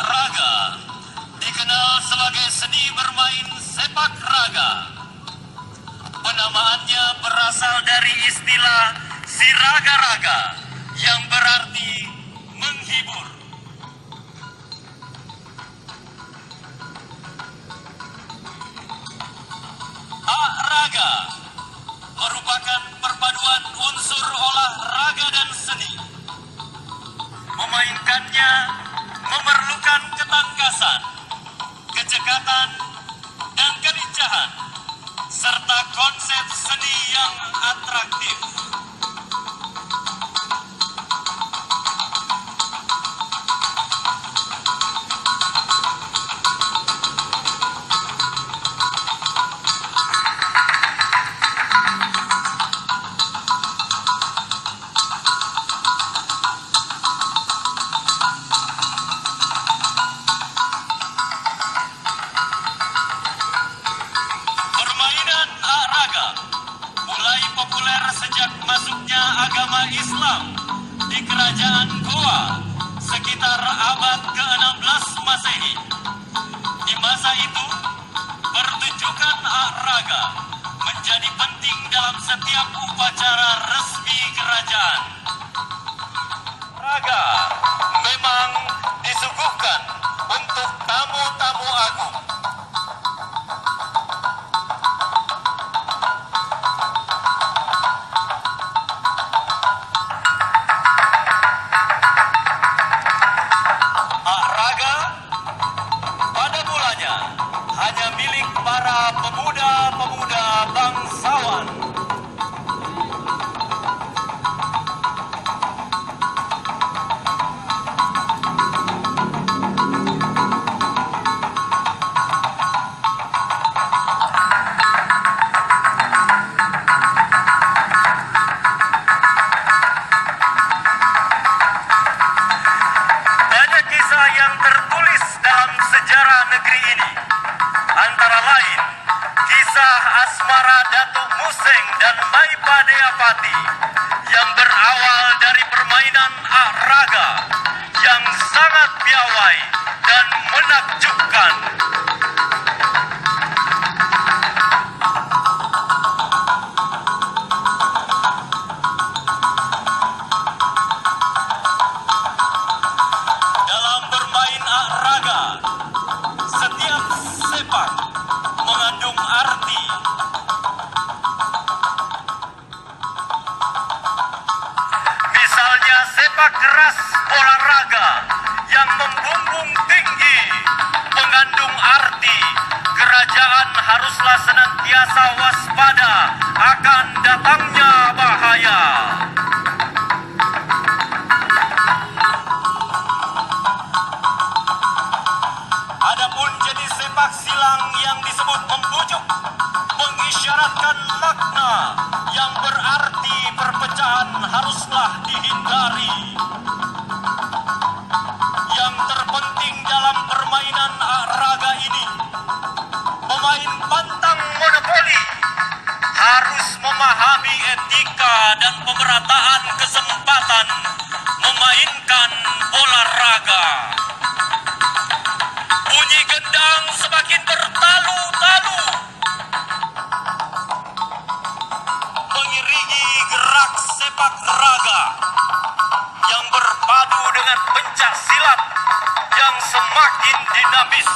Raga dikenal sebagai seni bermain sepak raga. Penamaannya berasal dari istilah siraga-raga yang berarti menghibur. Raga merupakan perpaduan unsur olahraga dan seni. Memainkannya memerlukan ketangkasan, kecekatan, dan kelincahan, serta konsep seni yang atraktif. Mulai populer sejak masuknya agama Islam di kerajaan Goa sekitar abad ke-16 Masehi. Di masa itu, pertunjukan raga menjadi penting dalam setiap upacara resmi kerajaan. Raga memang disuguhkan untuk tamu-tamu agung. Hanya milik para pemuda-pemuda bangsawan. Banyak kisah yang tertulis dalam sejarah negeri ini. Antara lain, kisah asmara Datuk Museng dan Maipadeapati yang berawal dari permainan raga yang sangat piawai dan menakjubkan. Dalam bermain raga, setiap sepak mengandung arti. Misalnya sepak keras bola raga yang membumbung tinggi mengandung arti kerajaan haruslah senantiasa waspada akan datangnya bahaya. Adapun jenis sepak silang yang disebut membujuk mengisyaratkan makna yang berarti perpecahan haruslah dihindari. Yang terpenting dalam permainan raga ini, pemain pantang monopoli harus memahami etika dan pemerataan kesempatan memainkan bola raga. Bunyi gendang semakin bertalu-talu mengiringi gerak sepak raga yang berpadu dengan pencak silat yang semakin dinamis.